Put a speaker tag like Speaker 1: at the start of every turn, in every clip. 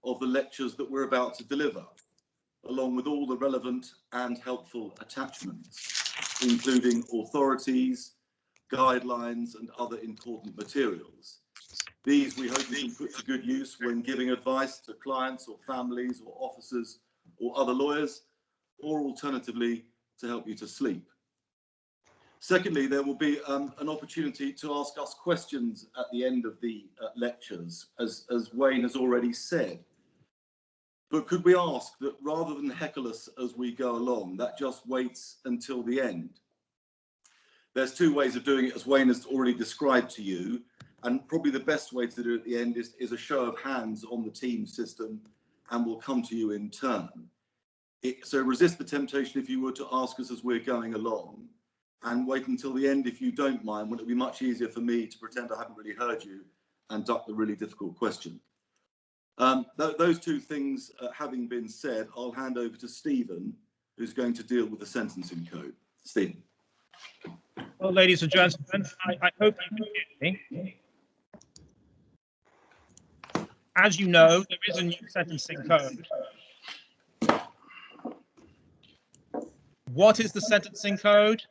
Speaker 1: of the lectures that we're about to deliver, along with all the relevant and helpful attachments, including authorities, guidelines, and other important materials. These we hope you can put to good use when giving advice to clients or families or officers or other lawyers, or alternatively, to help you to sleep. Secondly, there will be an opportunity to ask us questions at the end of the lectures, as Wayne has already said. But could we ask that rather than heckle us as we go along, that just waits until the end? There's two ways of doing it, as Wayne has already described to you, and probably the best way to do it at the end is a show of hands on the team system, and we'll come to you in turn. So resist the temptation, if you were, to ask us as we're going along, and wait until the end if you don't mind, when it'll be much easier for me to pretend I haven't really heard you and duck the really difficult question. Those two things having been said, I'll hand over to Stephen, who's going to deal with the sentencing code. Stephen.
Speaker 2: Well, ladies and gentlemen, I hope you can hear me. As you know, there is a new sentencing code. What is the sentencing code?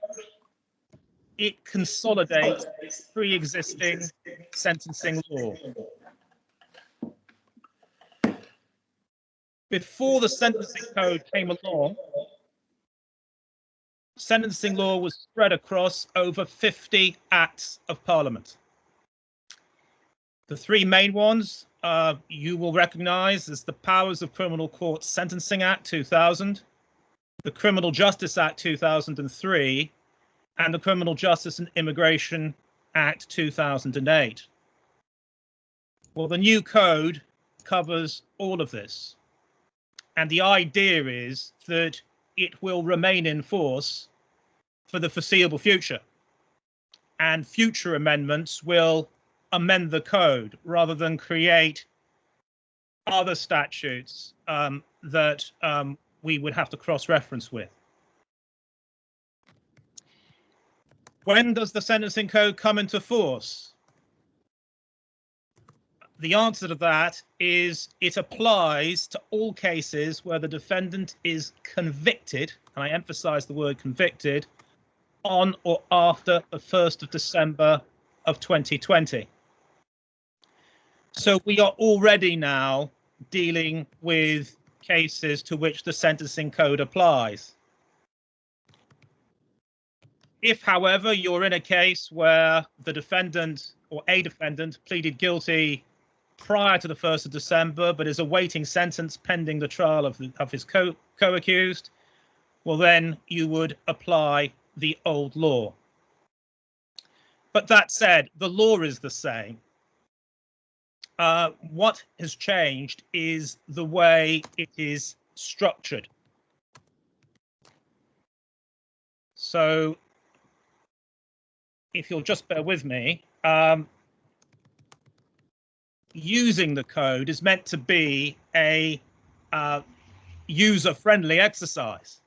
Speaker 2: It consolidates pre-existing sentencing law. Before the sentencing code came along, sentencing law was spread across over 50 acts of Parliament. The three main ones you will recognise as the Powers of Criminal Court Sentencing Act 2000, the Criminal Justice Act 2003, and the Criminal Justice and Immigration Act 2008. Well, the new code covers all of this. And the idea is that it will remain in force for the foreseeable future. And future amendments will amend the code rather than create other statutes that we would have to cross-reference with. When does the sentencing code come into force? The answer to that is it applies to all cases where the defendant is convicted, and I emphasize the word convicted, on or after the 1st of December of 2020. So we are already now dealing with cases to which the sentencing code applies. If, however, you're in a case where the defendant or a defendant pleaded guilty prior to the 1st of December, but is awaiting sentence pending the trial of his co-accused, well, then you would apply the old law. But that said, the law is the same. What has changed is the way it is structured. So, if you'll just bear with me, using the code is meant to be a user-friendly exercise.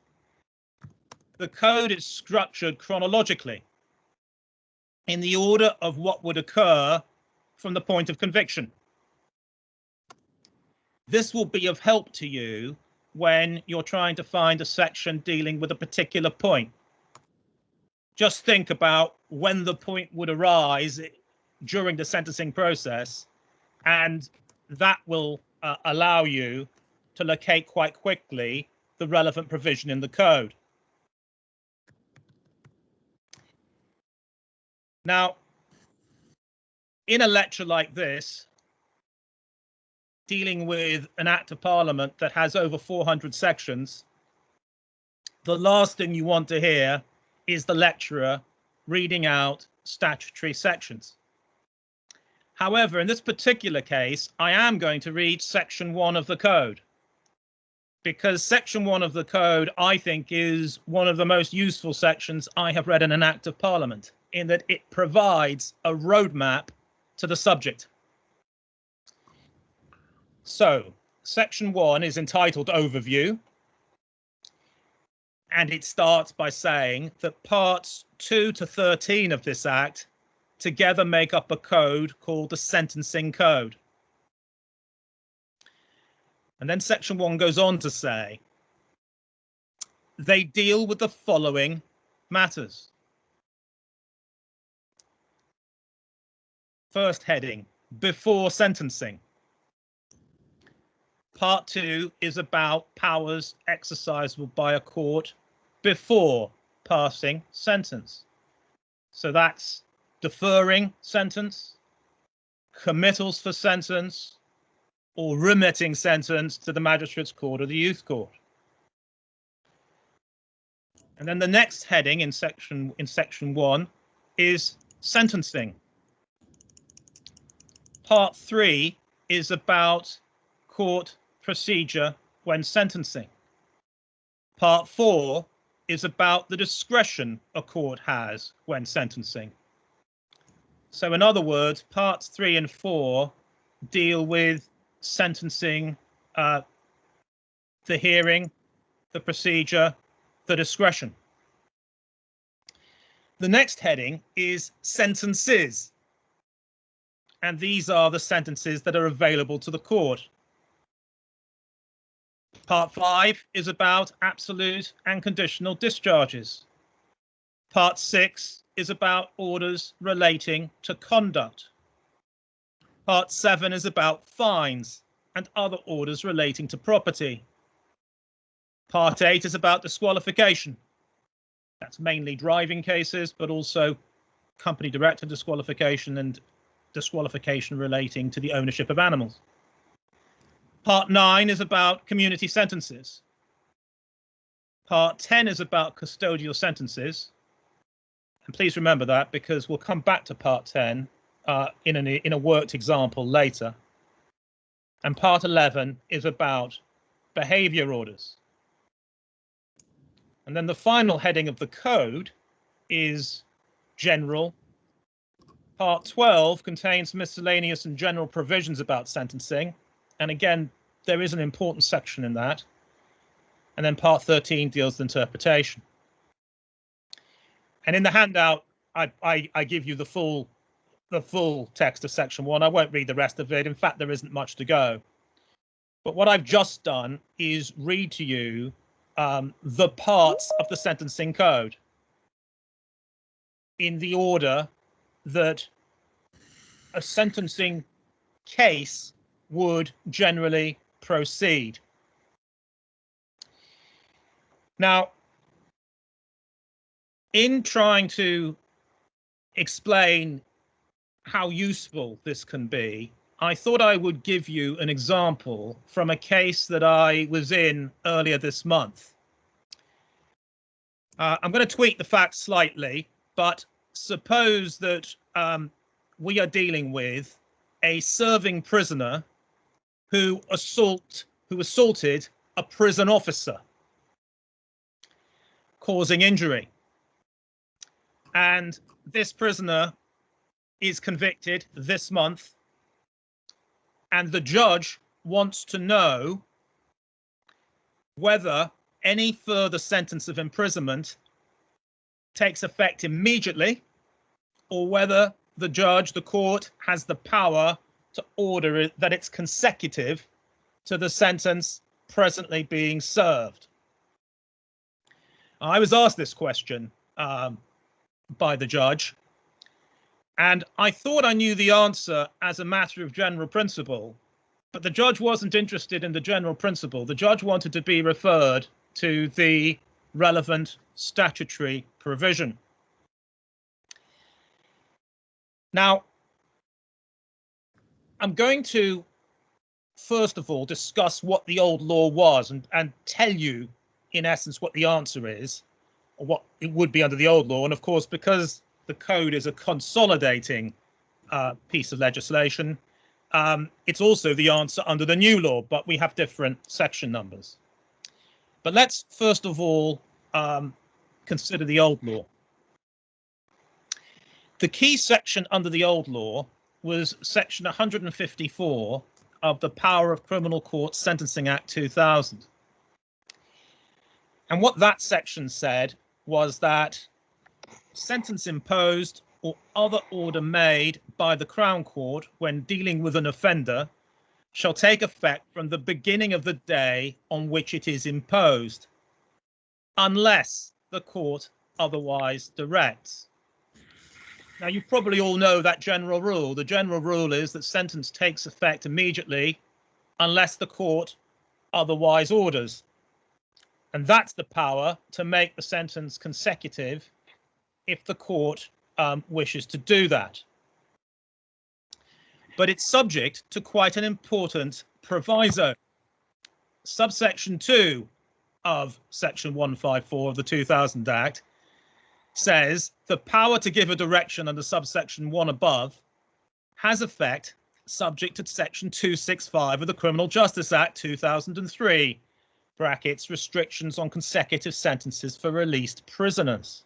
Speaker 2: The code is structured chronologically in the order of what would occur from the point of conviction. This will be of help to you when you're trying to find a section dealing with a particular point. Just think about when the point would arise during the sentencing process, and that will allow you to locate quite quickly the relevant provision in the code. Now, in a lecture like this, dealing with an Act of Parliament that has over 400 sections, the last thing you want to hear is the lecturer reading out statutory sections. However, in this particular case, I am going to read section 1 of the code, because section 1 of the code, I think, is one of the most useful sections I have read in an Act of Parliament, in that it provides a roadmap to the subject. So, section 1 is entitled Overview, and it starts by saying that parts 2 to 13 of this Act together make up a code called the Sentencing Code. And then section 1 goes on to say, they deal with the following matters. First heading, before sentencing. Part 2 is about powers exercisable by a court before passing sentence. So that's deferring sentence, committals for sentence, or remitting sentence to the magistrate's court or the youth court. And then the next heading in section 1 is sentencing. Part 3 is about court procedure when sentencing. Part 4 is about the discretion a court has when sentencing. So in other words, parts 3 and 4 deal with sentencing, the hearing, the procedure, the discretion. The next heading is sentences. And these are the sentences that are available to the court. Part 5 is about absolute and conditional discharges. Part 6 is about orders relating to conduct. Part 7 is about fines and other orders relating to property. Part 8 is about disqualification. That's mainly driving cases, but also company director disqualification and disqualification relating to the ownership of animals. Part 9 is about community sentences. Part 10 is about custodial sentences. And please remember that, because we'll come back to part 10 in a worked example later. And part 11 is about behavior orders. And then the final heading of the code is general. Part 12 contains miscellaneous and general provisions about sentencing. And again, there is an important section in that. And then part 13 deals with interpretation. And in the handout, I give you the full text of section 1. I won't read the rest of it. In fact, there isn't much to go. But what I've just done is read to you the parts of the sentencing code in the order that a sentencing case would generally proceed. Now, in trying to explain how useful this can be, I thought I would give you an example from a case that I was in earlier this month. I'm going to tweak the facts slightly, but suppose that we are dealing with a serving prisoner who assaulted a prison officer, causing injury. And this prisoner is convicted this month, and the judge wants to know whether any further sentence of imprisonment takes effect immediately, or whether the court has the power to order it that it's consecutive to the sentence presently being served. I was asked this question by the judge, and I thought I knew the answer as a matter of general principle, but the judge wasn't interested in the general principle. The judge wanted to be referred to the relevant statutory provision. Now, I'm going to, first of all, discuss what the old law was and tell you, in essence, what the answer is, or what it would be under the old law. And of course, because the code is a consolidating piece of legislation, it's also the answer under the new law, but we have different section numbers. But let's first of all consider the old law. The key section under the old law was section 154 of the Power of Criminal Court Sentencing Act 2000. And what that section said was that sentence imposed or other order made by the Crown Court when dealing with an offender shall take effect from the beginning of the day on which it is imposed, unless the court otherwise directs. Now, you probably all know that general rule. The general rule is that sentence takes effect immediately unless the court otherwise orders. And that's the power to make the sentence consecutive if the court wishes to do that. But it's subject to quite an important proviso. Subsection 2 of Section 154 of the 2000 Act says the power to give a direction under subsection 1 above has effect subject to Section 265 of the Criminal Justice Act 2003, brackets, restrictions on consecutive sentences for released prisoners.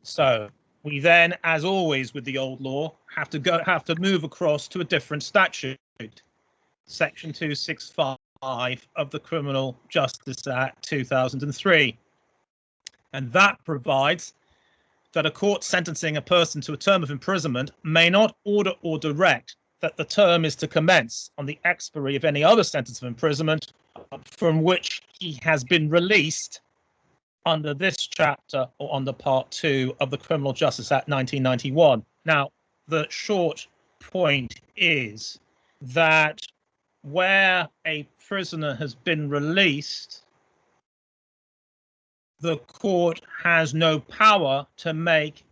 Speaker 2: So we then, as always with the old law, have to move across to a different statute, Section 265 of the Criminal Justice Act 2003. And that provides that a court sentencing a person to a term of imprisonment may not order or direct that the term is to commence on the expiry of any other sentence of imprisonment from which he has been released under this chapter or under Part 2 of the Criminal Justice Act 1991. Now, the short point is that where a prisoner has been released, the court has no power to make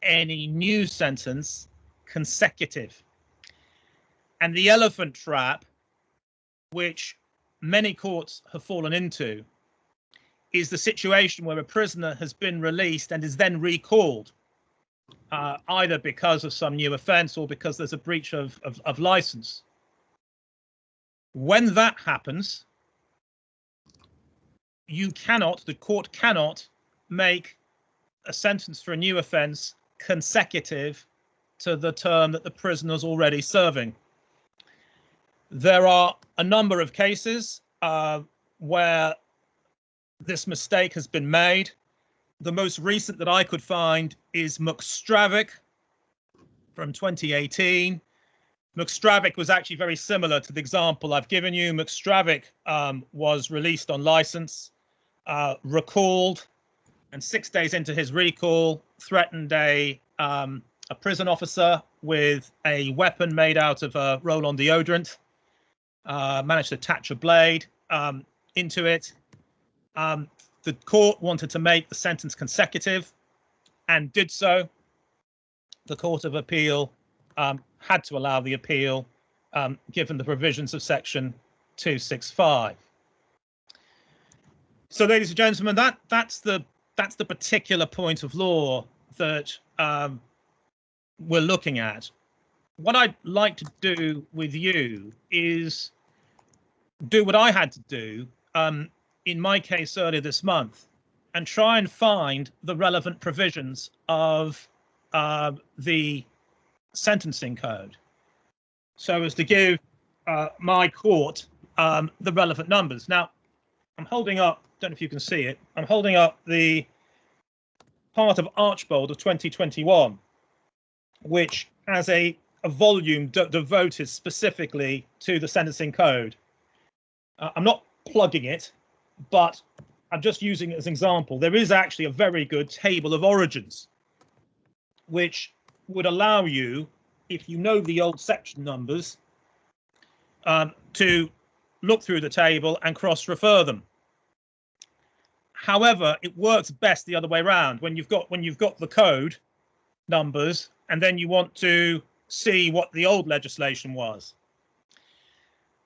Speaker 2: any new sentence consecutive. And the elephant trap, which many courts have fallen into, is the situation where a prisoner has been released and is then recalled, either because of some new offence or because there's a breach of licence. When that happens, the court cannot make a sentence for a new offence consecutive to the term that the prisoner's already serving. There are a number of cases where this mistake has been made. The most recent that I could find is McStravick from 2018. McStravick was actually very similar to the example I've given you. McStravick was released on licence, recalled, and 6 days into his recall, threatened a prison officer with a weapon made out of a roll-on deodorant, managed to attach a blade into it. The court wanted to make the sentence consecutive and did so. The Court of Appeal had to allow the appeal given the provisions of Section 265. So, ladies and gentlemen, that's the particular point of law that we're looking at. What I'd like to do with you is do what I had to do in my case earlier this month and try and find the relevant provisions of the sentencing code so as to give my court the relevant numbers. Now, I'm holding up, don't know if you can see it, I'm holding up the part of Archbold of 2021, which has a volume devoted specifically to the sentencing code. I'm not plugging it, but I'm just using it as an example. There is actually a very good table of origins, which would allow you, if you know the old section numbers, to look through the table and cross-refer them. However, it works best the other way around. When you've got the code numbers and then you want to see what the old legislation was.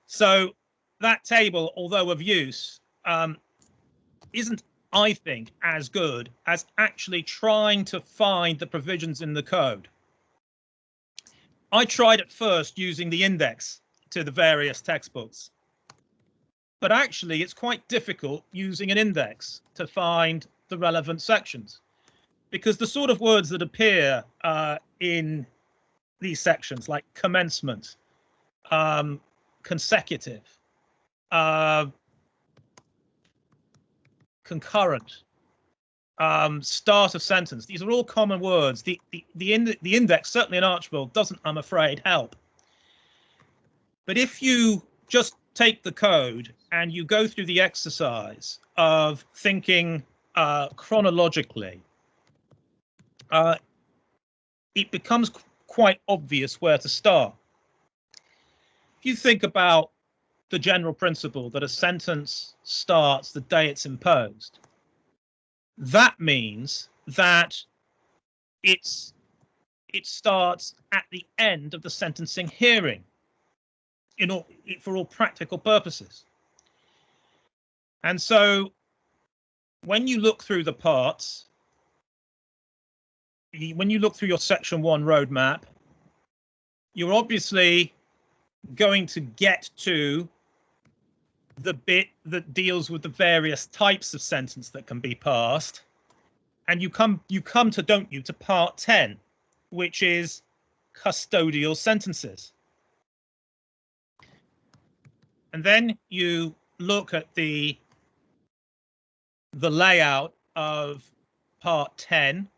Speaker 2: So that table, although of use, isn't, I think, as good as actually trying to find the provisions in the code. I tried at first using the index to the various textbooks, but actually it's quite difficult using an index to find the relevant sections, because the sort of words that appear in these sections, like commencement, consecutive, concurrent, start of sentence. These are all common words. The index, certainly in Archibald, doesn't, I'm afraid, help. But if you just take the code and you go through the exercise of thinking chronologically, it becomes quite obvious where to start. If you think about the general principle that a sentence starts the day it's imposed, that means that it starts at the end of the sentencing hearing for all practical purposes. And so when you look through the parts, when you look through your section 1 roadmap, you're obviously going to get to the bit that deals with the various types of sentence that can be passed, and you come to, don't you, to part 10, which is custodial sentences. And then you look at the layout of part 10,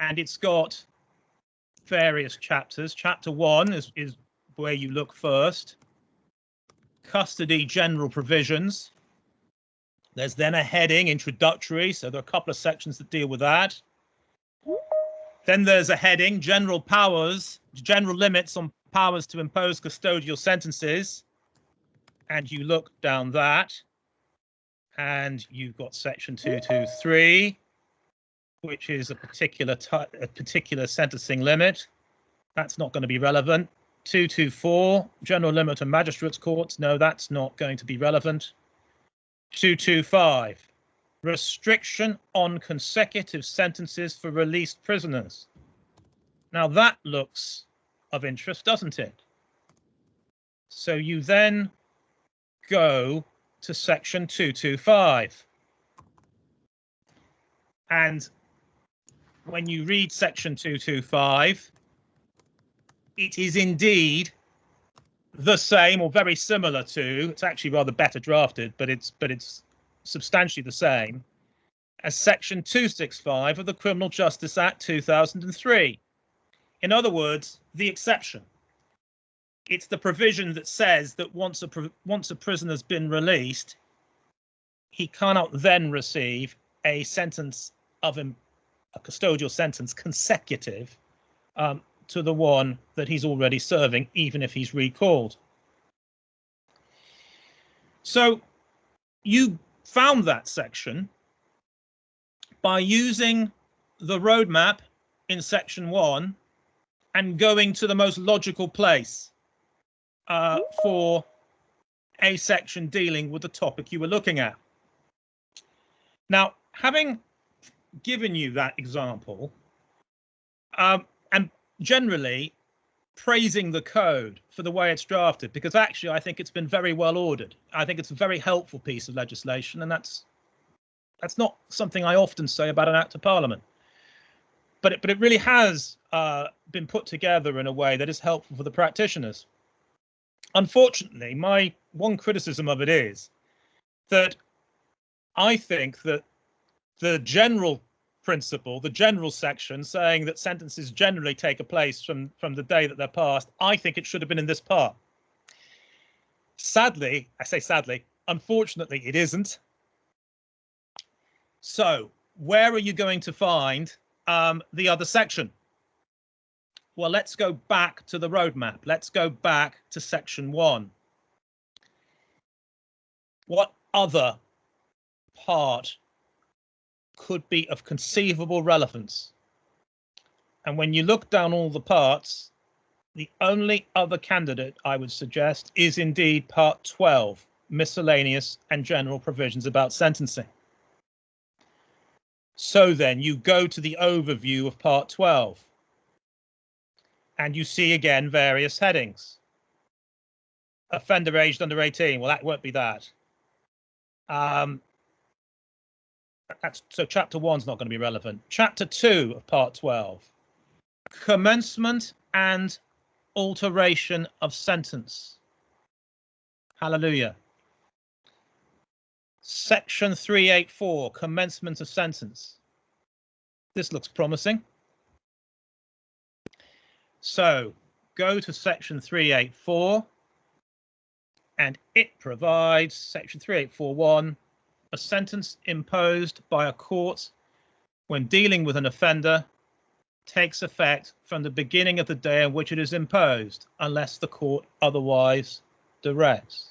Speaker 2: and it's got various chapters. Chapter 1 is where you look first. Custody general provisions. There's then a heading, introductory, so there are a couple of sections that deal with that. Then there's a heading, general powers, general limits on powers to impose custodial sentences. And you look down that, and you've got section 223, which is a particular sentencing limit. That's not going to be relevant. 224, general limit on magistrates' courts. No, that's not going to be relevant. 225, restriction on consecutive sentences for released prisoners. Now that looks of interest, doesn't it? So you then go to section 225. And when you read section 225, it is indeed the same or very similar to, it's actually rather better drafted, but it's substantially the same as section 265 of the Criminal Justice Act 2003. In other words, the exception. It's the provision that says that once a prisoner's been released, he cannot then receive a sentence of a custodial sentence consecutive to the one that he's already serving, even if he's recalled. So you found that section by using the roadmap in section 1 and going to the most logical place for a section dealing with the topic you were looking at. Now, having given you that example, and generally praising the code for the way it's drafted, because actually I think it's been very well ordered. I think it's a very helpful piece of legislation, and that's not something I often say about an Act of Parliament. But it really has been put together in a way that is helpful for the practitioners. Unfortunately, my one criticism of it is that I think that the general principle, the general section saying that sentences generally take place from the day that they're passed, I think it should have been in this part. Sadly, I say sadly, unfortunately, it isn't. So where are you going to find the other section? Well, let's go back to the roadmap. Let's go back to section 1. What other part could be of conceivable relevance? And when you look down all the parts, the only other candidate I would suggest is indeed part 12, miscellaneous and general provisions about sentencing. So then you go to the overview of part 12 and you see again various headings. Offender aged under 18, well, that won't be that. So chapter 1's not going to be relevant. Chapter 2 of part 12, commencement and alteration of sentence. Hallelujah. Section 384, commencement of sentence. This looks promising. So go to section 384, and it provides section 3841, a sentence imposed by a court when dealing with an offender takes effect from the beginning of the day on which it is imposed, unless the court otherwise directs.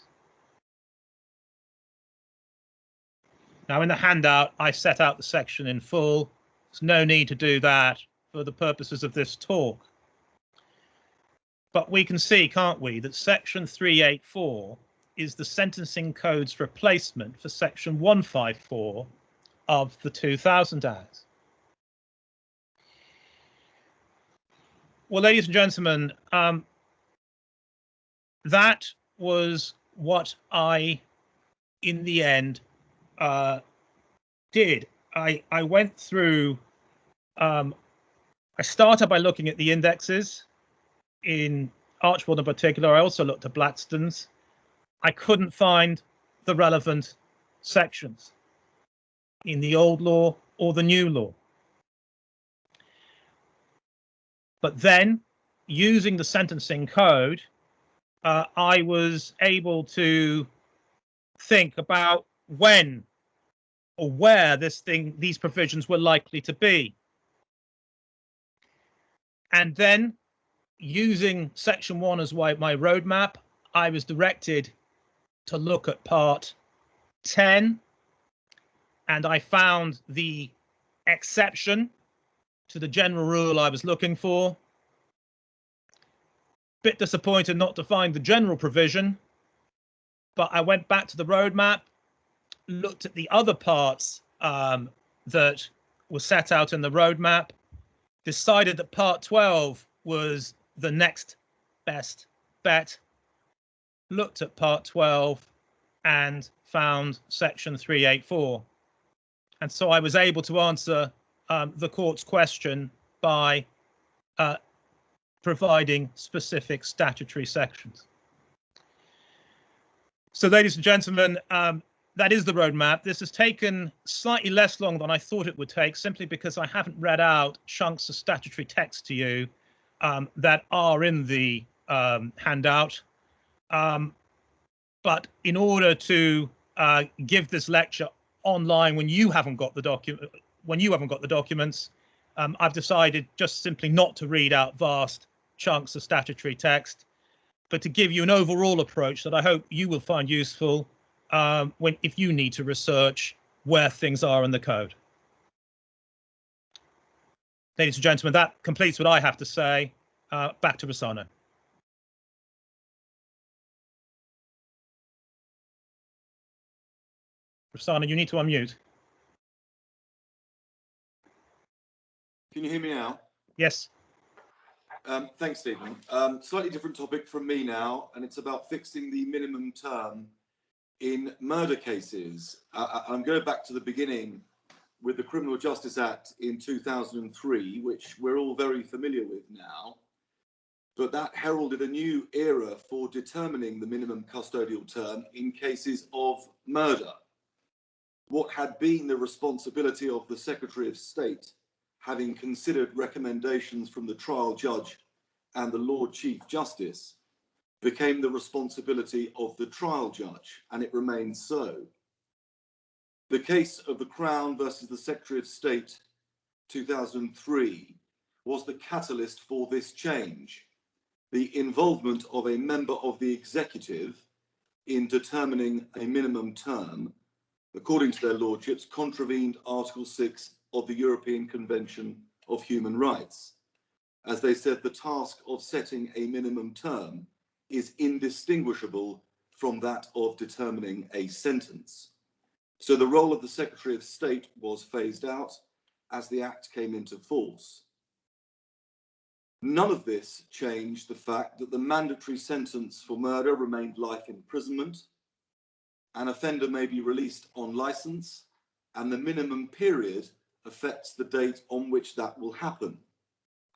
Speaker 2: Now, in the handout, I set out the section in full. There's no need to do that for the purposes of this talk. But we can see, can't we, that section 384 is the sentencing code's replacement for section 154 of the 2000 Act. Well, ladies and gentlemen, that was what I, in the end, did. I went through, I started by looking at the indexes. In Archbold in particular, I also looked at Blackstone's. I couldn't find the relevant sections in the old law or the new law. But then, using the sentencing code, I was able to think about when or where these provisions were likely to be. And then, using section 1 as my roadmap, I was directed to look at part 10, and I found the exception to the general rule I was looking for. Bit disappointed not to find the general provision, but I went back to the roadmap, looked at the other parts that were set out in the roadmap, decided that part 12 was the next best bet, looked at part 12 and found section 384. And so I was able to answer the court's question by providing specific statutory sections. So, ladies and gentlemen, that is the roadmap. This has taken slightly less long than I thought it would take, simply because I haven't read out chunks of statutory text to you that are in the handout. But in order to give this lecture online when you haven't got the documents, I've decided just simply not to read out vast chunks of statutory text, but to give you an overall approach that I hope you will find useful if you need to research where things are in the code. Ladies and gentlemen, that completes what I have to say. Back to Rossano. Rossano, you need to unmute.
Speaker 1: Can you hear me now?
Speaker 2: Yes.
Speaker 1: Thanks, Stephen. Slightly different topic from me now, and it's about fixing the minimum term in murder cases. I'm going back to the beginning with the Criminal Justice Act in 2003, which we're all very familiar with now. But that heralded a new era for determining the minimum custodial term in cases of murder. What had been the responsibility of the Secretary of State, having considered recommendations from the trial judge and the Lord Chief Justice, became the responsibility of the trial judge, and it remains so. The case of the Crown versus the Secretary of State 2003 was the catalyst for this change, the involvement of a member of the executive in determining a minimum term, according to their lordships, contravened Article 6 of the European Convention of Human Rights. As they said, the task of setting a minimum term is indistinguishable from that of determining a sentence. So the role of the Secretary of State was phased out as the Act came into force. None of this changed the fact that the mandatory sentence for murder remained life imprisonment. An offender may be released on licence, and the minimum period affects the date on which that will happen,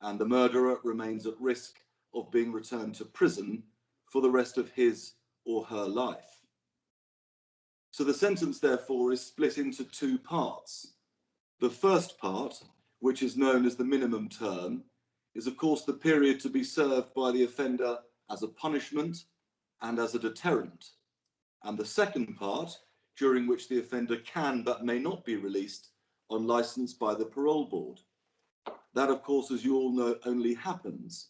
Speaker 1: and the murderer remains at risk of being returned to prison for the rest of his or her life. So the sentence, therefore, is split into two parts. The first part, which is known as the minimum term, is of course the period to be served by the offender as a punishment and as a deterrent. And the second part, during which the offender can but may not be released on licence by the parole board. That, of course, as you all know, only happens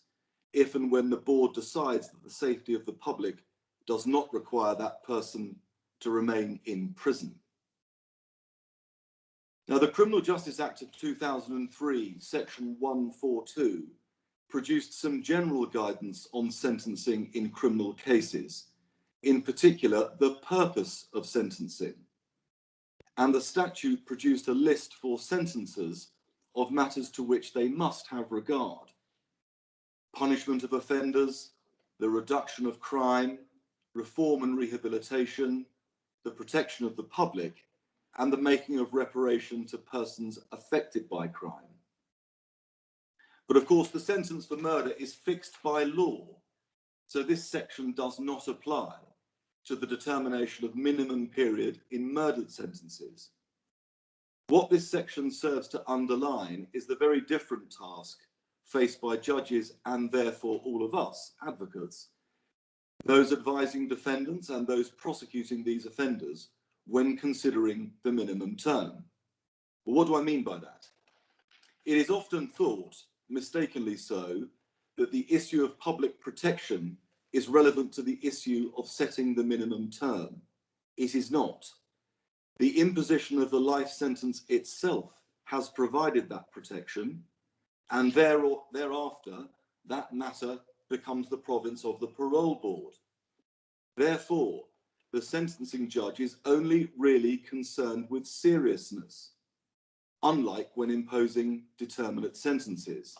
Speaker 1: if and when the board decides that the safety of the public does not require that person to remain in prison. Now, the Criminal Justice Act of 2003, section 142, produced some general guidance on sentencing in criminal cases, in particular, the purpose of sentencing. And the statute produced a list for sentencers of matters to which they must have regard: punishment of offenders, the reduction of crime, reform and rehabilitation, the protection of the public, and the making of reparation to persons affected by crime. But of course, the sentence for murder is fixed by law, so this section does not apply to the determination of minimum period in murdered sentences. What this section serves to underline is the very different task faced by judges and therefore all of us, advocates, those advising defendants and those prosecuting these offenders when considering the minimum term. Well, what do I mean by that? It is often thought, mistakenly so, that the issue of public protection is relevant to the issue of setting the minimum term. It is not. The imposition of the life sentence itself has provided that protection, and thereafter, that matter becomes the province of the parole board. Therefore, the sentencing judge is only really concerned with seriousness, unlike when imposing determinate sentences.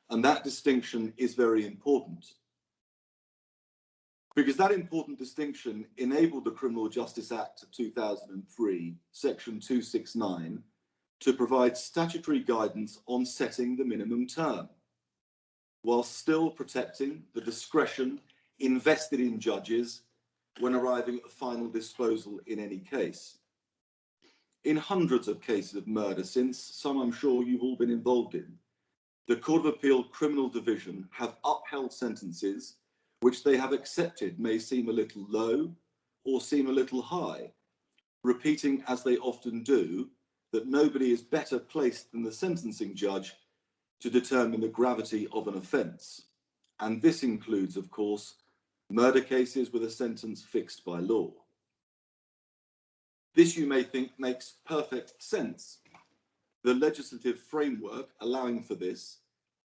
Speaker 1: And that distinction is very important, because that important distinction enabled the Criminal Justice Act of 2003, section 269, to provide statutory guidance on setting the minimum term, while still protecting the discretion invested in judges when arriving at the final disposal in any case. In hundreds of cases of murder since, some I'm sure you've all been involved in, the Court of Appeal Criminal Division have upheld sentences which they have accepted may seem a little low or seem a little high, repeating, as they often do, that nobody is better placed than the sentencing judge to determine the gravity of an offence. And this includes, of course, murder cases with a sentence fixed by law. This, you may think, makes perfect sense. The legislative framework allowing for this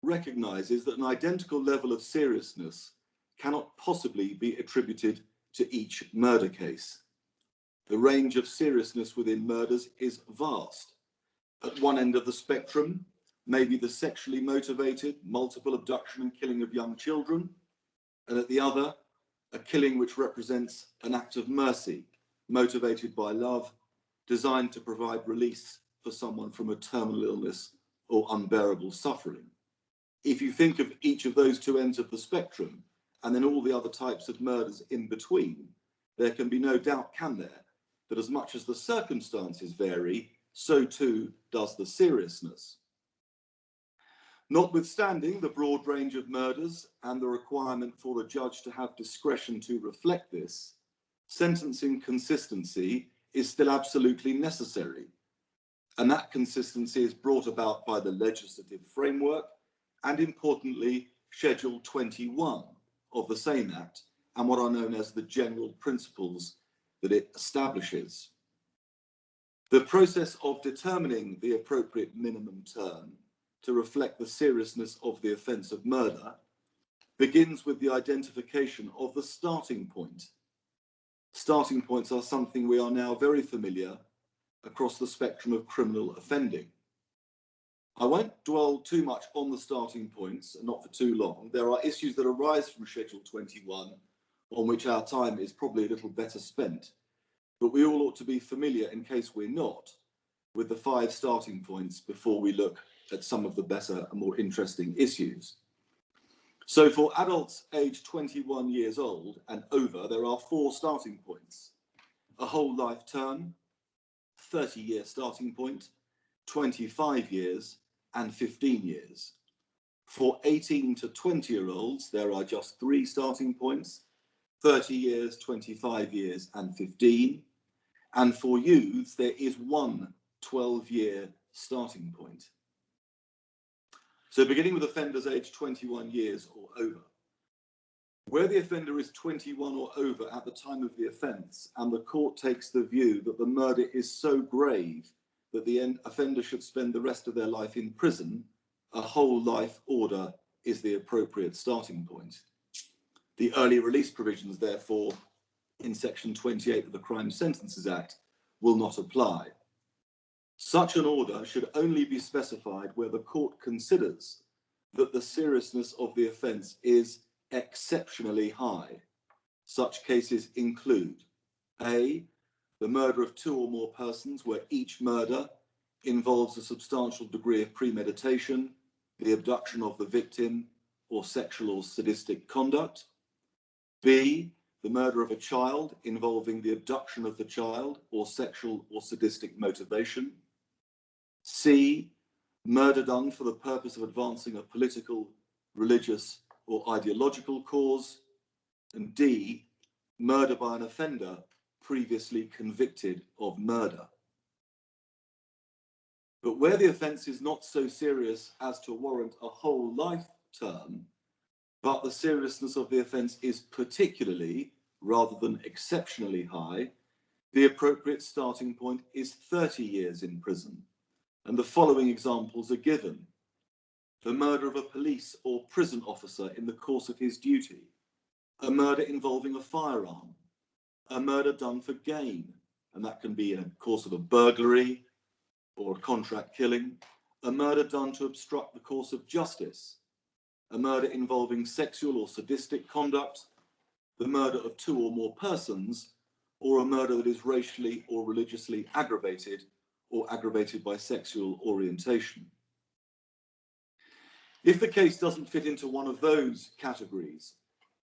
Speaker 1: recognises that an identical level of seriousness cannot possibly be attributed to each murder case. The range of seriousness within murders is vast. At one end of the spectrum may be the sexually motivated multiple abduction and killing of young children, and at the other, a killing which represents an act of mercy, motivated by love, designed to provide release for someone from a terminal illness or unbearable suffering. If you think of each of those two ends of the spectrum, and then all the other types of murders in between, there can be no doubt, can there, that as much as the circumstances vary, so too does the seriousness. Notwithstanding the broad range of murders and the requirement for the judge to have discretion to reflect this, sentencing consistency is still absolutely necessary. And that consistency is brought about by the legislative framework and, importantly, Schedule 21 of the same Act and what are known as the general principles that it establishes. The process of determining the appropriate minimum term to reflect the seriousness of the offence of murder begins with the identification of the starting point. Starting points are something we are now very familiar across the spectrum of criminal offending. I won't dwell too much on the starting points, and not for too long. There are issues that arise from Schedule 21 on which our time is probably a little better spent, but we all ought to be familiar, in case we're not, with the 5 starting points before we look at some of the better and more interesting issues. So for adults aged 21 years old and over, there are 4 starting points. a whole life term, 30-year starting point, 25 years, and 15 years. For 18 to 20-year-olds, there are just 3 starting points, 30 years, 25 years, and 15. And for youths, there is 1 12-year starting point. So beginning with offenders aged 21 years or over, where the offender is 21 or over at the time of the offence, and the court takes the view that the murder is so grave that the offender should spend the rest of their life in prison, a whole life order is the appropriate starting point. The early release provisions, therefore, in section 28 of the Crime Sentences Act will not apply. Such an order should only be specified where the court considers that the seriousness of the offence is exceptionally high. Such cases include A, the murder of 2 or more persons where each murder involves a substantial degree of premeditation, the abduction of the victim, or sexual or sadistic conduct. B, the murder of a child involving the abduction of the child or sexual or sadistic motivation. C, murder done for the purpose of advancing a political, religious, or ideological cause. And D, murder by an offender previously convicted of murder. But where the offence is not so serious as to warrant a whole life term, but the seriousness of the offence is particularly, rather than exceptionally high, the appropriate starting point is 30 years in prison. And the following examples are given: the murder of a police or prison officer in the course of his duty, a murder involving a firearm, a murder done for gain, and that can be in the course of a burglary or a contract killing, a murder done to obstruct the course of justice, a murder involving sexual or sadistic conduct, the murder of 2 or more persons, or a murder that is racially or religiously aggravated or aggravated by sexual orientation. If the case doesn't fit into one of those categories,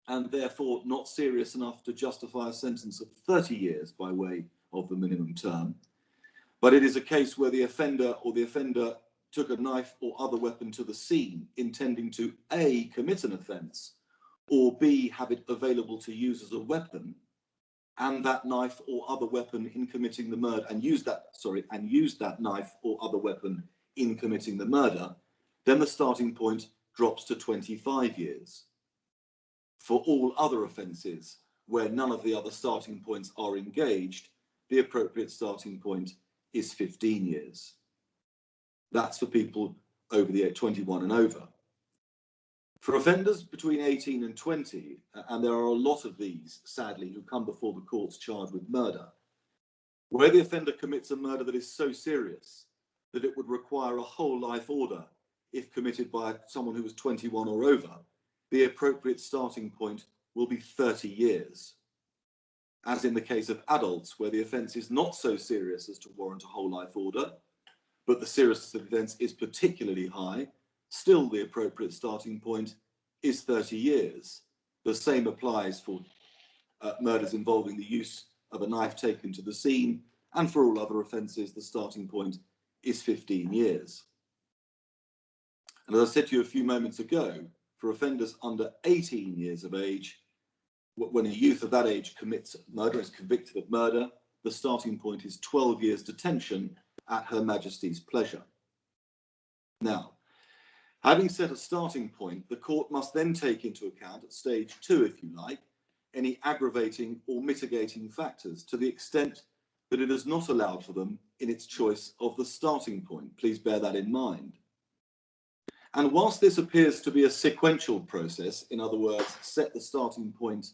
Speaker 1: and therefore not serious enough to justify a sentence of 30 years by way of the minimum term, but it is a case where the offender took a knife or other weapon to the scene intending to A, commit an offence, or B, have it available to use as a weapon, and that knife or other weapon in committing the murder, and used that knife or other weapon in committing the murder, then the starting point drops to 25 years. For all other offences where none of the other starting points are engaged, the appropriate starting point is 15 years. That's for people over the age 21 and over. For offenders between 18 and 20, and there are a lot of these, sadly, who come before the courts charged with murder, where the offender commits a murder that is so serious that it would require a whole life order if committed by someone who was 21 or over, the appropriate starting point will be 30 years. As in the case of adults, where the offence is not so serious as to warrant a whole life order, but the seriousness of the offence is particularly high, still the appropriate starting point is 30 years. The same applies for murders involving the use of a knife taken to the scene, and for all other offences, the starting point is 15 years. And as I said to you a few moments ago, for offenders under 18 years of age, when a youth of that age commits murder, is convicted of murder, the starting point is 12 years detention at Her Majesty's pleasure. Now, having set a starting point, the court must then take into account at stage 2, if you like, any aggravating or mitigating factors to the extent that it has not allowed for them in its choice of the starting point. Please bear that in mind. And whilst this appears to be a sequential process, in other words, set the starting point,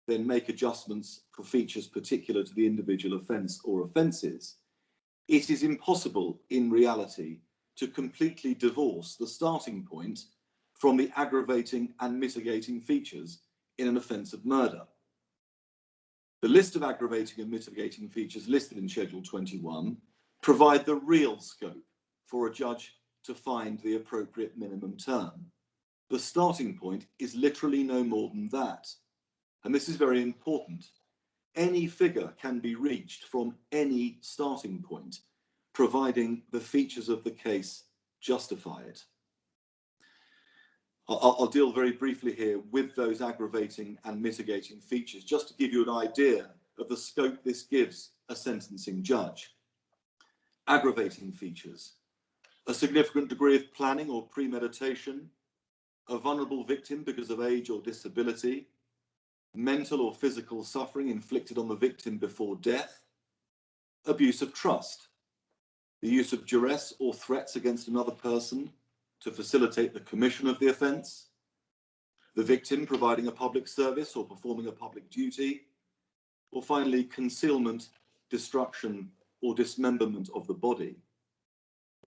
Speaker 1: then make adjustments for features particular to the individual offence or offences, it is impossible in reality to completely divorce the starting point from the aggravating and mitigating features in an offence of murder. The list of aggravating and mitigating features listed in Schedule 21 provide the real scope for a judge to find the appropriate minimum term. The starting point is literally no more than that. And this is very important. any figure can be reached from any starting point, providing the features of the case justify it. I'll deal very briefly here with those aggravating and mitigating features, just to give you an idea of the scope this gives a sentencing judge. Aggravating features: a significant degree of planning or premeditation, a vulnerable victim because of age or disability, mental or physical suffering inflicted on the victim before death, abuse of trust, the use of duress or threats against another person to facilitate the commission of the offence, the victim providing a public service or performing a public duty, or finally concealment, destruction or dismemberment of the body.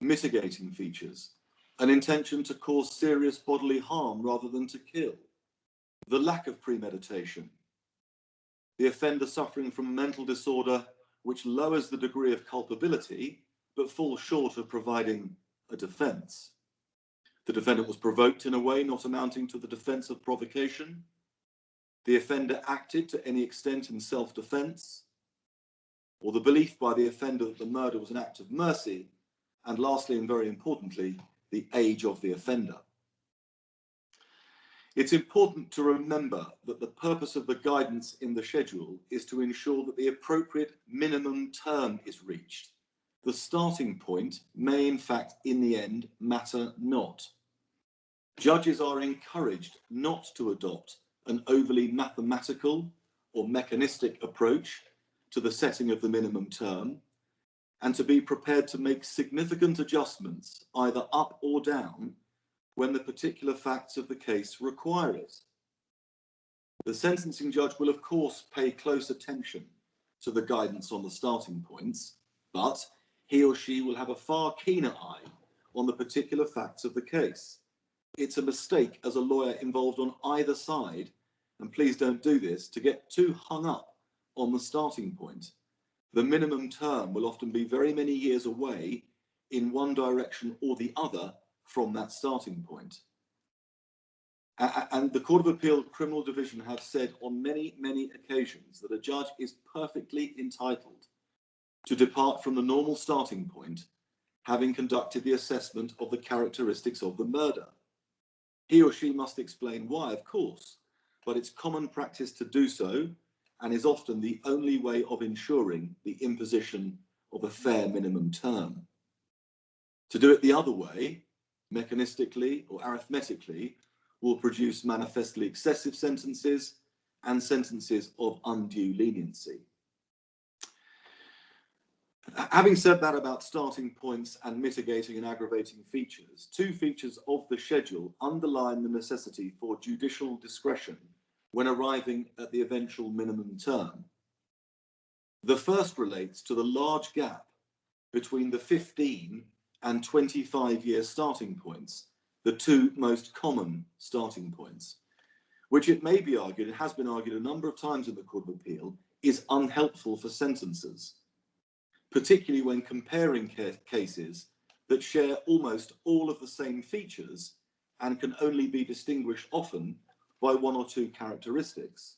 Speaker 1: Mitigating features: an intention to cause serious bodily harm rather than to kill, the lack of premeditation, the offender suffering from a mental disorder which lowers the degree of culpability but falls short of providing a defence. The defendant was provoked in a way not amounting to the defence of provocation. The offender acted to any extent in self-defence, or the belief by the offender that the murder was an act of mercy. And lastly, and very importantly, the age of the offender. It's important to remember that the purpose of the guidance in the schedule is to ensure that the appropriate minimum term is reached. The starting point may, in fact, in the end, matter not. Judges are encouraged not to adopt an overly mathematical or mechanistic approach to the setting of the minimum term, and to be prepared to make significant adjustments, either up or down, when the particular facts of the case require it. The sentencing judge will, of course, pay close attention to the guidance on the starting points, but he or she will have a far keener eye on the particular facts of the case. It's a mistake as a lawyer involved on either side, and please don't do this, to get too hung up on the starting point. The minimum term will often be very many years away in one direction or the other from that starting point. And the Court of Appeal Criminal Division have said on many, many occasions that a judge is perfectly entitled to depart from the normal starting point, having conducted the assessment of the characteristics of the murder. He or she must explain why, of course, but it's common practice to do so, and is often the only way of ensuring the imposition of a fair minimum term. To do it the other way, mechanistically or arithmetically, will produce manifestly excessive sentences and sentences of undue leniency. Having said that about starting points and mitigating and aggravating features, two features of the schedule underline the necessity for judicial discretion when arriving at the eventual minimum term. The first relates to the large gap between the 15 and 25-year starting points, the two most common starting points, which it may be argued, it has been argued a number of times in the Court of Appeal, is unhelpful for sentencers, particularly when comparing cases that share almost all of the same features and can only be distinguished often by one or two characteristics.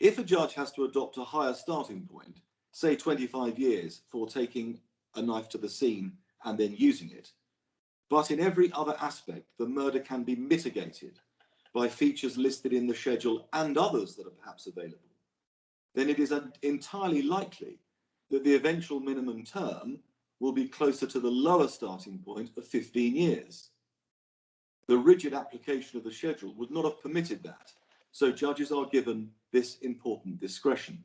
Speaker 1: If a judge has to adopt a higher starting point, say 25 years for taking a knife to the scene and then using it, but in every other aspect the murder can be mitigated by features listed in the schedule and others that are perhaps available, then it is entirely likely that the eventual minimum term will be closer to the lower starting point of 15 years. The rigid application of the schedule would not have permitted that, so judges are given this important discretion.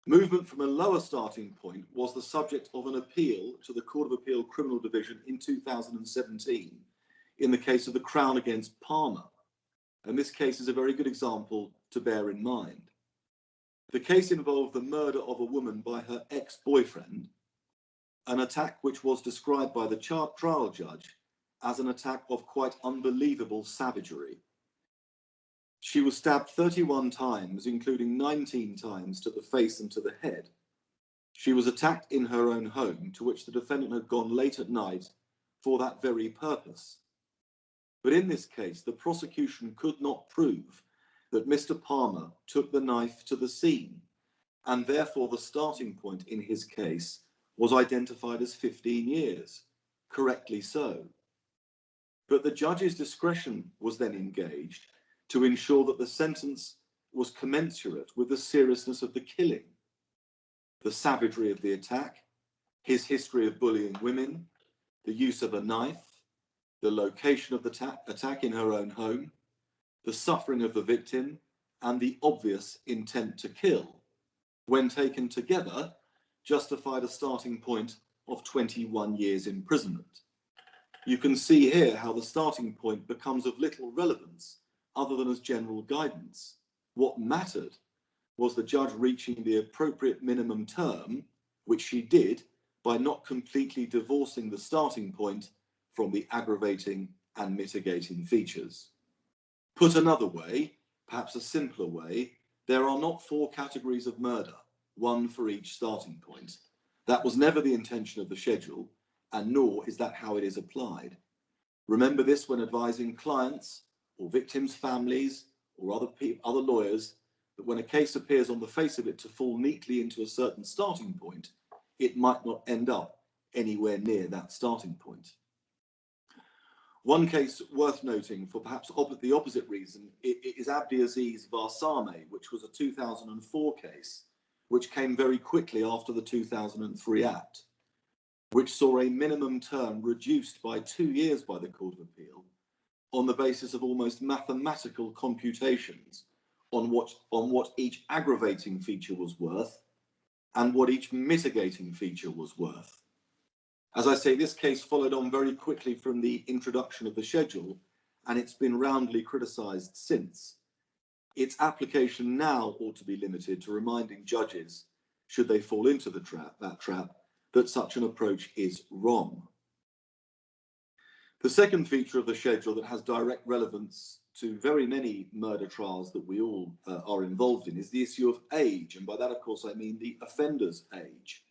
Speaker 1: Movement from a lower starting point was the subject of an appeal to the Court of Appeal Criminal Division in 2017 in the case of the Crown against Palmer, and this case is a very good example to bear in mind. The case involved the murder of a woman by her ex-boyfriend, an attack which was described by the trial judge as an attack of quite unbelievable savagery. She was stabbed 31 times, including 19 times to the face and to the head. She was attacked in her own home, to which the defendant had gone late at night for that very purpose. But in this case, the prosecution could not prove that Mr. Palmer took the knife to the scene, and therefore the starting point in his case was identified as 15 years, correctly so. But the judge's discretion was then engaged to ensure that the sentence was commensurate with the seriousness of the killing, the savagery of the attack, his history of bullying women, the use of a knife, the location of the attack in her own home, the suffering of the victim, and the obvious intent to kill, when taken together, justified a starting point of 21 years imprisonment. You can see here how the starting point becomes of little relevance other than as general guidance. What mattered was the judge reaching the appropriate minimum term, which she did by not completely divorcing the starting point from the aggravating and mitigating features. Put another way, perhaps a simpler way, there are not 4 categories of murder, one for each starting point. That was never the intention of the schedule, and nor is that how it is applied. Remember this when advising clients or victims' families or other lawyers, that when a case appears on the face of it to fall neatly into a certain starting point, it might not end up anywhere near that starting point. One case worth noting for perhaps the opposite reason is Abdiaziz Varsame, which was a 2004 case, which came very quickly after the 2003 Act, which saw a minimum term reduced by 2 years by the Court of Appeal on the basis of almost mathematical computations on what each aggravating feature was worth and what each mitigating feature was worth. As I say, this case followed on very quickly from the introduction of the schedule, and it's been roundly criticised since. Its application now ought to be limited to reminding judges, should they fall into that trap, that such an approach is wrong. The second feature of the schedule that has direct relevance to very many murder trials that we all are involved in is the issue of age, and by that, of course, I mean the offender's age.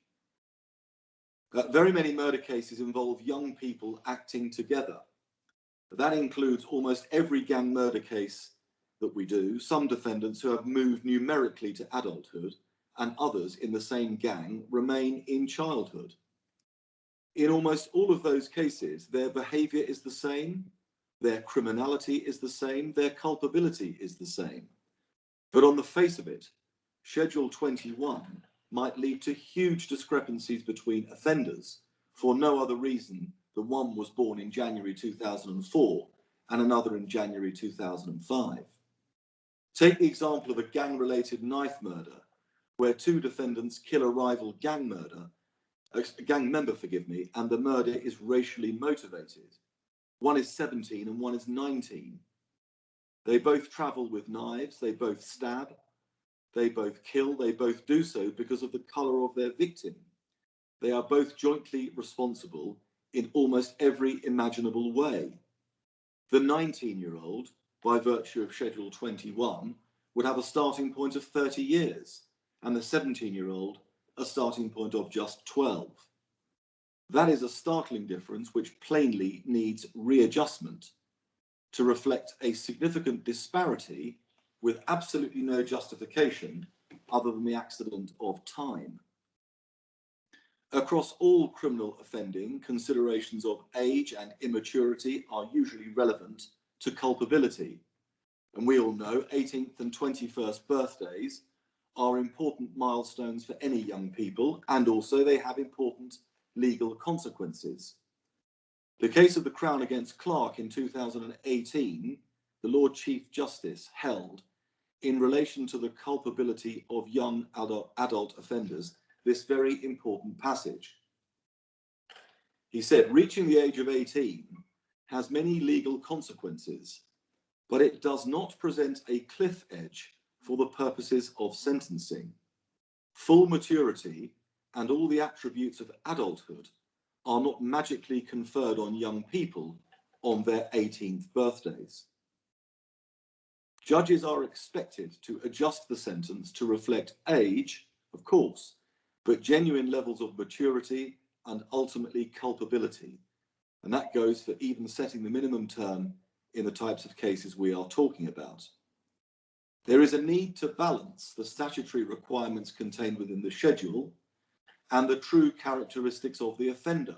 Speaker 1: Very many murder cases involve young people acting together. That includes almost every gang murder case that we do, some defendants who have moved numerically to adulthood, and others in the same gang remain in childhood. In almost all of those cases, their behaviour is the same, their criminality is the same, their culpability is the same. But on the face of it, Schedule 21 might lead to huge discrepancies between offenders for no other reason than one was born in January 2004 and another in January 2005. Take the example of a gang-related knife murder where 2 defendants kill a rival gang member, and the murder is racially motivated. One is 17 and one is 19. They both travel with knives, they both stab, they both kill, they both do so because of the colour of their victim. They are both jointly responsible in almost every imaginable way. The 19-year-old, by virtue of Schedule 21, would have a starting point of 30 years, and the 17-year-old a starting point of just 12. That is a startling difference which plainly needs readjustment to reflect a significant disparity with absolutely no justification other than the accident of time. Across all criminal offending, considerations of age and immaturity are usually relevant to culpability. And we all know 18th and 21st birthdays are important milestones for any young people, and also they have important legal consequences. The case of the Crown against Clark in 2018, the Lord Chief Justice held, in relation to the culpability of young adult offenders, this very important passage. He said, reaching the age of 18 has many legal consequences, but it does not present a cliff edge for the purposes of sentencing. Full maturity and all the attributes of adulthood are not magically conferred on young people on their 18th birthdays. Judges are expected to adjust the sentence to reflect age, of course, but genuine levels of maturity and ultimately culpability. And that goes for even setting the minimum term in the types of cases we are talking about. There is a need to balance the statutory requirements contained within the schedule and the true characteristics of the offender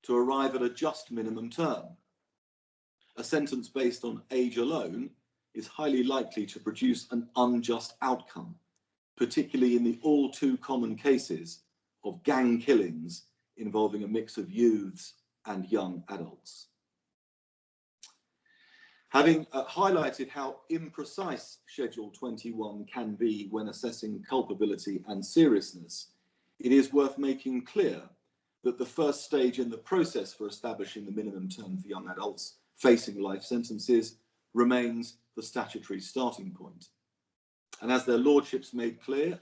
Speaker 1: to arrive at a just minimum term. A sentence based on age alone is highly likely to produce an unjust outcome, particularly in the all too common cases of gang killings involving a mix of youths and young adults. Having highlighted how imprecise Schedule 21 can be when assessing culpability and seriousness, it is worth making clear that the first stage in the process for establishing the minimum term for young adults facing life sentences remains the statutory starting point. And as their lordships made clear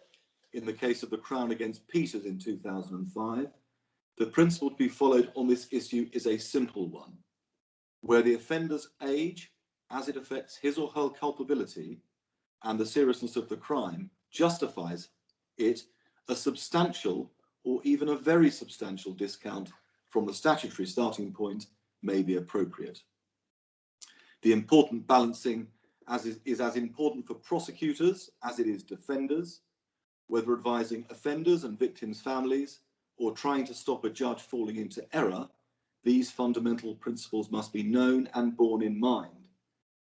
Speaker 1: in the case of the Crown against Peters in 2005, the principle to be followed on this issue is a simple one, where the offender's age, as it affects his or her culpability and the seriousness of the crime, justifies it, a substantial or even a very substantial discount from the statutory starting point may be appropriate. The important balancing is as important for prosecutors as it is defenders, whether advising offenders and victims' families or trying to stop a judge falling into error. These fundamental principles must be known and borne in mind,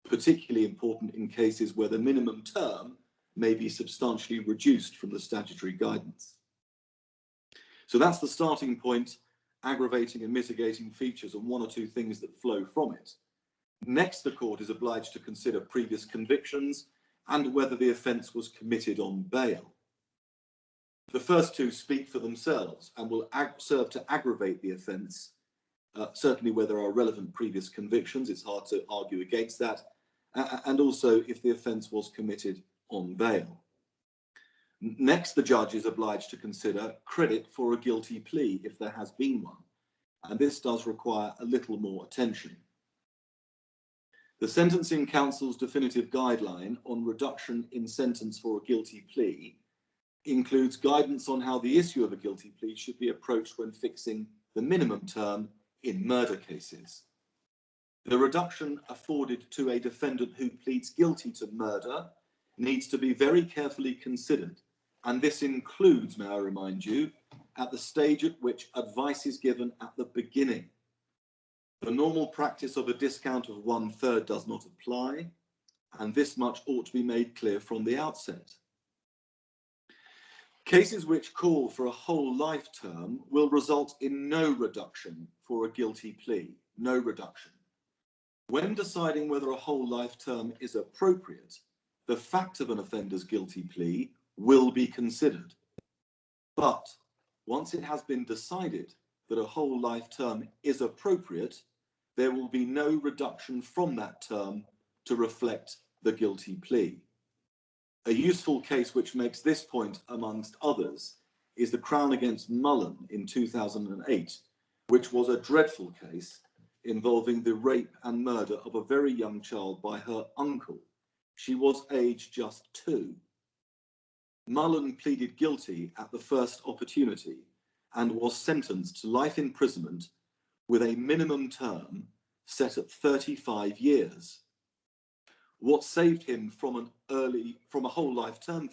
Speaker 1: particularly important in cases where the minimum term may be substantially reduced from the statutory guidance. So that's the starting point, aggravating and mitigating features and one or two things that flow from it. Next, the court is obliged to consider previous convictions and whether the offence was committed on bail. The first two speak for themselves and will serve to aggravate the offence, certainly where there are relevant previous convictions. It's hard to argue against that, and also if the offence was committed on bail. Next, the judge is obliged to consider credit for a guilty plea if there has been one, and this does require a little more attention. The Sentencing Council's definitive guideline on reduction in sentence for a guilty plea includes guidance on how the issue of a guilty plea should be approached when fixing the minimum term in murder cases. The reduction afforded to a defendant who pleads guilty to murder needs to be very carefully considered, and this includes, may I remind you, at the stage at which advice is given at the beginning. The normal practice of a discount of 1/3 does not apply, and this much ought to be made clear from the outset. Cases which call for a whole life term will result in no reduction for a guilty plea, no reduction. When deciding whether a whole life term is appropriate, the fact of an offender's guilty plea will be considered. But once it has been decided that a whole life term is appropriate, there will be no reduction from that term to reflect the guilty plea. A useful case which makes this point, amongst others, is the Crown against Mullen in 2008, which was a dreadful case involving the rape and murder of a very young child by her uncle. She was aged just 2. Mullen pleaded guilty at the first opportunity and was sentenced to life imprisonment with a minimum term set at 35 years. What saved him from a whole life term,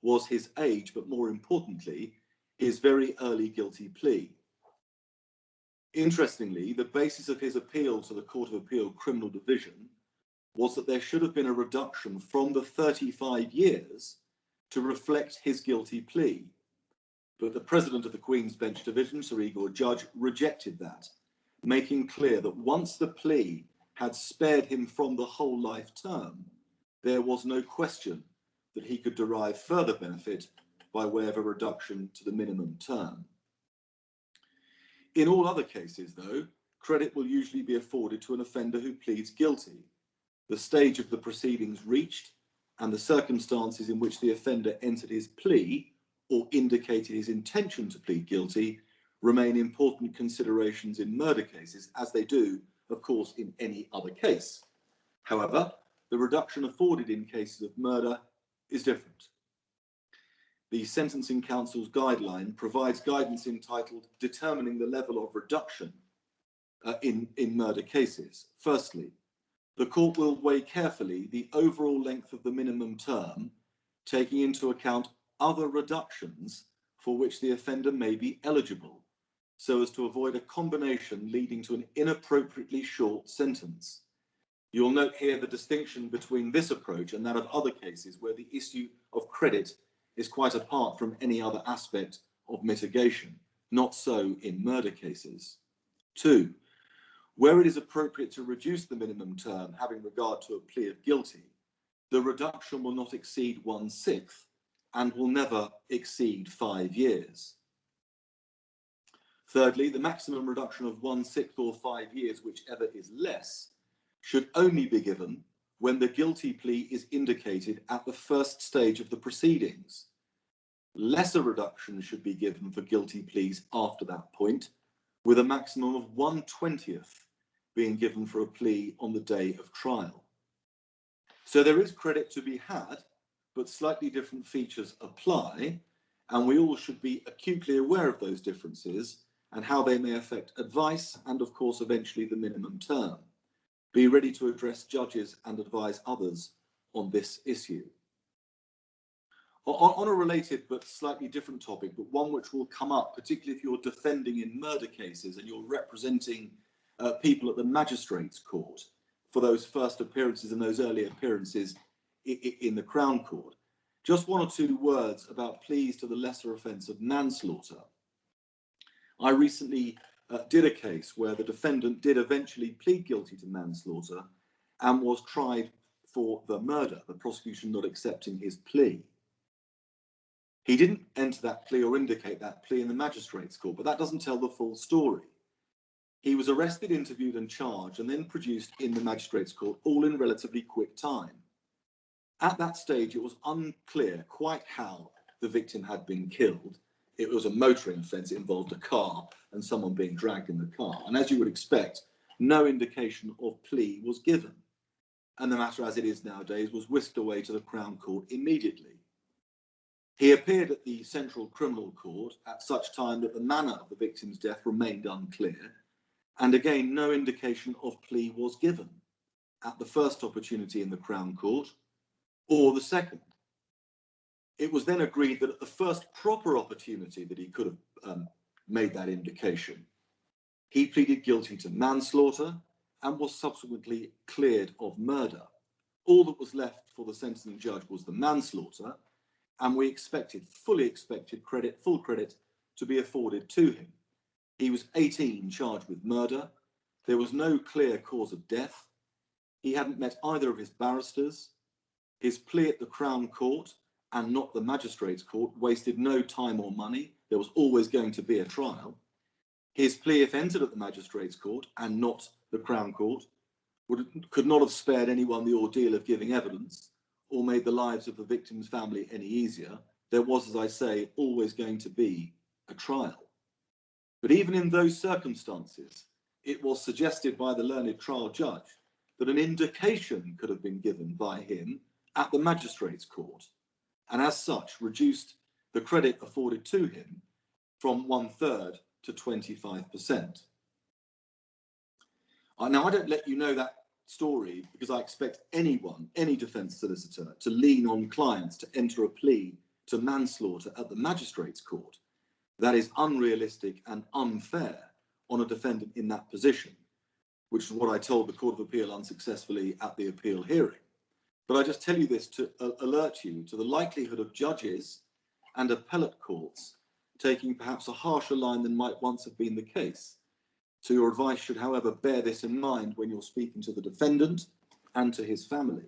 Speaker 1: was his age, but more importantly, his very early guilty plea. Interestingly, the basis of his appeal to the Court of Appeal Criminal Division was that there should have been a reduction from the 35 years to reflect his guilty plea. But the President of the Queen's Bench Division, Sir Igor Judge, rejected that, making clear that once the plea had spared him from the whole life term, there was no question that he could derive further benefit by way of a reduction to the minimum term. In all other cases, though, credit will usually be afforded to an offender who pleads guilty. The stage of the proceedings reached and the circumstances in which the offender entered his plea or indicated his intention to plead guilty remain important considerations in murder cases, as they do, of course, in any other case. However, the reduction afforded in cases of murder is different. The Sentencing Council's guideline provides guidance entitled Determining the Level of Reduction in murder cases. Firstly, The court will weigh carefully the overall length of the minimum term, taking into account other reductions for which the offender may be eligible, so as to avoid a combination leading to an inappropriately short sentence. You'll note here the distinction between this approach and that of other cases where the issue of credit is quite apart from any other aspect of mitigation, not so in murder cases. 2, where it is appropriate to reduce the minimum term having regard to a plea of guilty, the reduction will not exceed 1/6 and will never exceed 5 years. Thirdly, the maximum reduction of 1/6 or 5 years, whichever is less, should only be given when the guilty plea is indicated at the first stage of the proceedings. Lesser reduction should be given for guilty pleas after that point, with a maximum of 1/20th being given for a plea on the day of trial. So there is credit to be had, but slightly different features apply, and we all should be acutely aware of those differences and how they may affect advice and, of course, eventually the minimum term. Be ready to address judges and advise others on this issue. On a related but slightly different topic, but one which will come up, particularly if you're defending in murder cases and you're representing people at the magistrates' court for those first appearances and those early appearances in the Crown Court. Just 1 or 2 words about pleas to the lesser offence of manslaughter. I recently did a case where the defendant did eventually plead guilty to manslaughter and was tried for the murder, the prosecution not accepting his plea. He didn't enter that plea or indicate that plea in the magistrates' court, but that doesn't tell the full story. He was arrested, interviewed and charged and then produced in the magistrates' court, all in relatively quick time. At that stage, it was unclear quite how the victim had been killed. It was a motoring offence. It involved a car and someone being dragged in the car. And as you would expect, no indication of plea was given. And the matter, as it is nowadays, was whisked away to the Crown Court immediately. He appeared at the Central Criminal Court at such time that the manner of the victim's death remained unclear. And again, no indication of plea was given at the first opportunity in the Crown Court or the second. It was then agreed that at the first proper opportunity that he could have made that indication, he pleaded guilty to manslaughter and was subsequently cleared of murder. All that was left for the sentencing judge was the manslaughter, and we fully expected full credit to be afforded to him. He was 18, charged with murder. There was no clear cause of death. He hadn't met either of his barristers. His plea at the Crown Court and not the magistrates' court wasted no time or money. There was always going to be a trial. His plea, if entered at the magistrates' court and not the Crown Court, could not have spared anyone the ordeal of giving evidence or made the lives of the victim's family any easier. There was, as I say, always going to be a trial. But even in those circumstances, it was suggested by the learned trial judge that an indication could have been given by him at the magistrates' court, and as such reduced the credit afforded to him from 1/3 to 25%. Now, I don't let you know that story because I expect anyone, any defence solicitor, to lean on clients to enter a plea to manslaughter at the magistrates' court. That is unrealistic and unfair on a defendant in that position, which is what I told the Court of Appeal unsuccessfully at the appeal hearing. But I just tell you this to alert you to the likelihood of judges and appellate courts taking perhaps a harsher line than might once have been the case. So your advice should, however, bear this in mind when you're speaking to the defendant and to his family.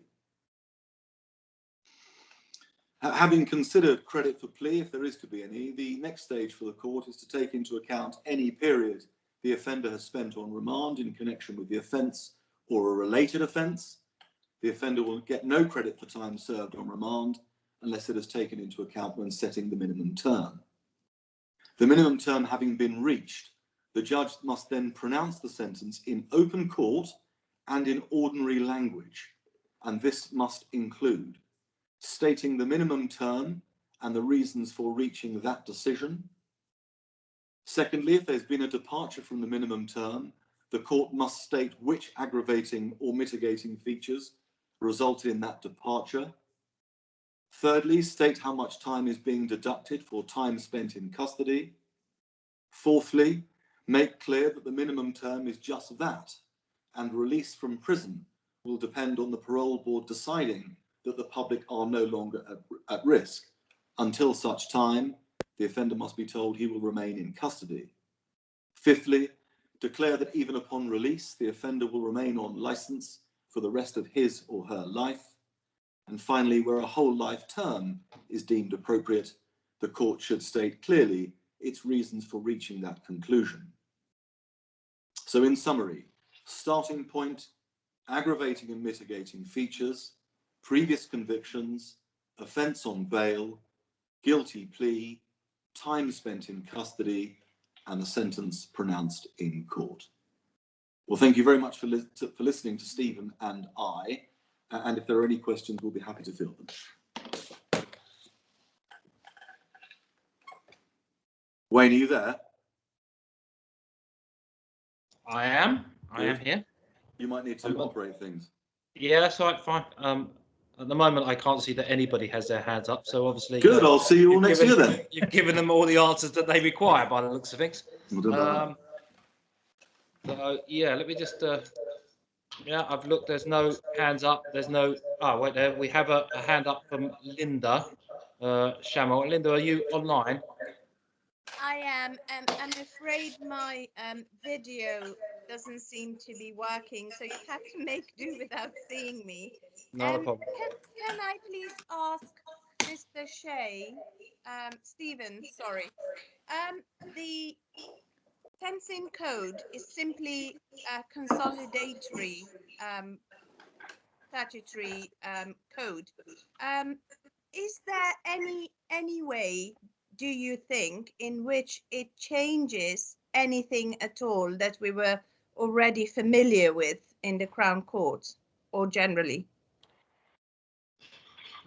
Speaker 1: Having considered credit for plea, if there is to be any, the next stage for the court is to take into account any period the offender has spent on remand in connection with the offence or a related offence. The offender will get no credit for time served on remand unless it is taken into account when setting the minimum term. The minimum term having been reached, the judge must then pronounce the sentence in open court and in ordinary language, and this must include stating the minimum term and the reasons for reaching that decision. Secondly, if there's been a departure from the minimum term, the court must state which aggravating or mitigating features resulted in that departure. Thirdly, state how much time is being deducted for time spent in custody. Fourthly, make clear that the minimum term is just that, and release from prison will depend on the parole board deciding that the public are no longer at risk. Until such time, the offender must be told he will remain in custody. Fifthly, declare that even upon release, the offender will remain on licence for the rest of his or her life. And finally, where a whole life term is deemed appropriate, the court should state clearly its reasons for reaching that conclusion. So in summary, starting point, aggravating and mitigating features, previous convictions, offence on bail, guilty plea, time spent in custody, and the sentence pronounced in court. Well, thank you very much for listening to Stephen and I. And if there are any questions, we'll be happy to field them. Wayne, are you there?
Speaker 3: I am here.
Speaker 1: You might need to operate things.
Speaker 3: Yeah, that's all right, fine. At the moment, I can't see that anybody has their hands up, so obviously...
Speaker 1: Good, I'll see you all next year then.
Speaker 3: You've given them all the answers that they require by the looks of things.
Speaker 1: Well
Speaker 3: So, yeah, let me just... yeah, I've looked, there's no hands up, there's no... Oh, wait there, we have a hand up from Linda Shamel. Linda, are you online?
Speaker 4: I am. I'm afraid my video doesn't seem to be working, so you have to make do without seeing me.
Speaker 3: No problem.
Speaker 4: Can I please ask Mr. Shay, Stephen, sorry, the sentencing code is simply a consolidatory statutory code. Is there any way, do you think, in which it changes anything at all that we were already familiar with in the Crown Court or generally?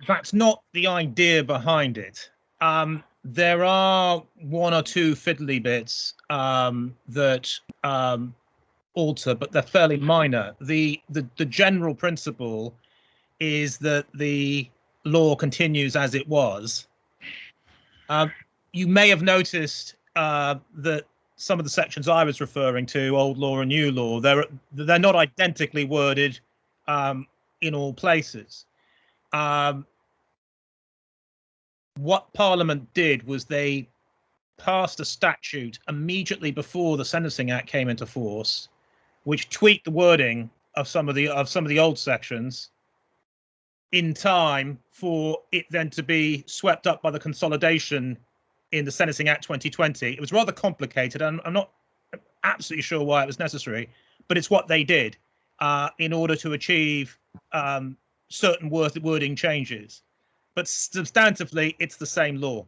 Speaker 2: That's not the idea behind it. There are one or two fiddly bits that alter, but they're fairly minor. The general principle is that the law continues as it was. You may have noticed that some of the sections I was referring to, old law and new law, they're not identically worded in all places. What Parliament did was they passed a statute immediately before the Sentencing Act came into force, which tweaked the wording of some of the old sections in time for it then to be swept up by the consolidation in the Sentencing Act 2020. It was rather complicated, and I'm not absolutely sure why it was necessary, but it's what they did in order to achieve certain wording changes. But substantively, it's the same law.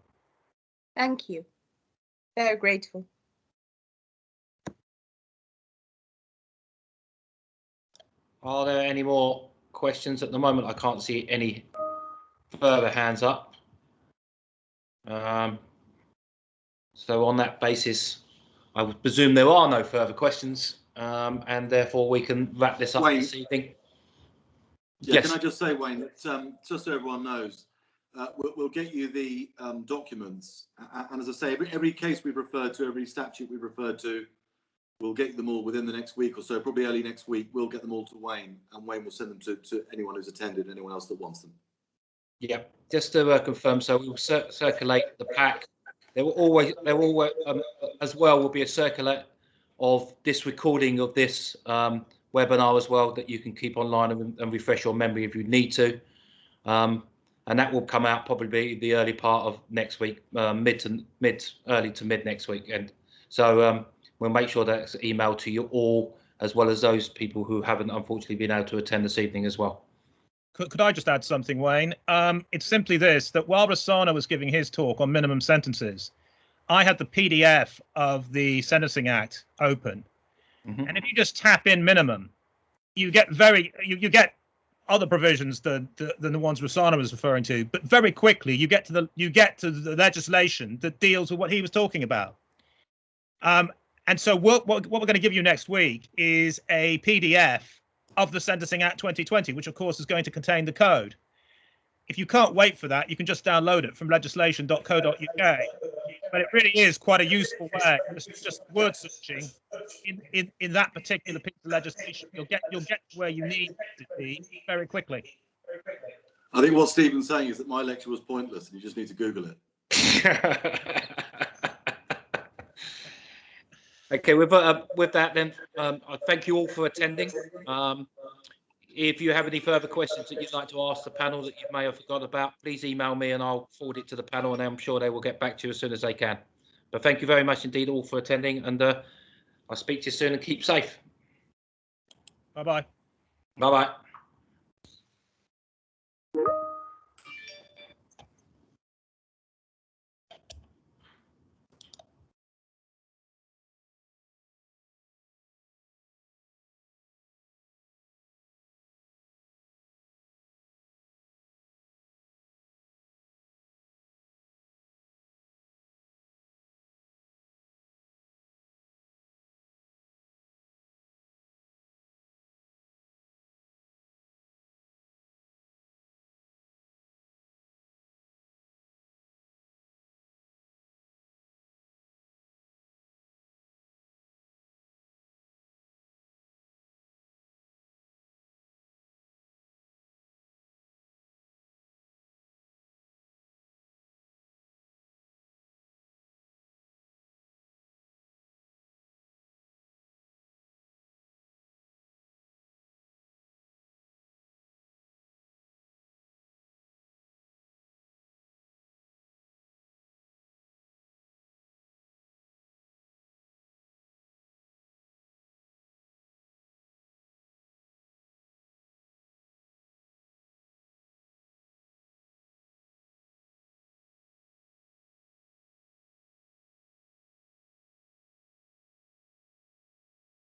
Speaker 4: Thank you. Very grateful.
Speaker 3: Are there any more questions at the moment? I can't see any further hands up. So on that basis, I would presume there are no further questions, and therefore we can wrap this up this evening.
Speaker 1: Yeah,
Speaker 3: yes.
Speaker 1: Can I just say, Wayne, that just so everyone knows, we'll get you the documents, and as I say, every case we've referred to, every statute we've referred to, we'll get them all within the next week or so, probably early next week. We'll get them all to Wayne, and Wayne will send them to anyone who's attended, anyone else that wants them. Yeah,
Speaker 3: just to confirm, so we will circulate the pack. There will as well will be a circular of this recording of this webinar as well, that you can keep online and refresh your memory if you need to. And that will come out probably the early part of next week, early to mid next week. And so we'll make sure that's emailed to you all, as well as those people who haven't unfortunately been able to attend this evening as well.
Speaker 2: Could I just add something, Wayne? It's simply this, that while Rossano was giving his talk on minimum sentences, I had the PDF of the Sentencing Act open. Mm-hmm. And if you just tap in minimum, you get you get other provisions than the ones Rossano was referring to, but very quickly you get to the legislation that deals with what he was talking about. And so what we're going to give you next week is a PDF of the Sentencing Act 2020, which of course is going to contain the code. If you can't wait for that, you can just download it from legislation.co.uk. But it really is quite a useful way. Just word searching in that particular piece of legislation. You'll get to where you need to be very quickly.
Speaker 1: I think what Stephen's saying is that my lecture was pointless and you just need to Google it.
Speaker 3: Okay, with that then, I thank you all for attending. If you have any further questions that you'd like to ask the panel that you may have forgotten about, please email me and I'll forward it to the panel, and I'm sure they will get back to you as soon as they can. But thank you very much indeed all for attending, and I'll speak to you soon and keep safe.
Speaker 2: Bye-bye.
Speaker 3: Bye-bye.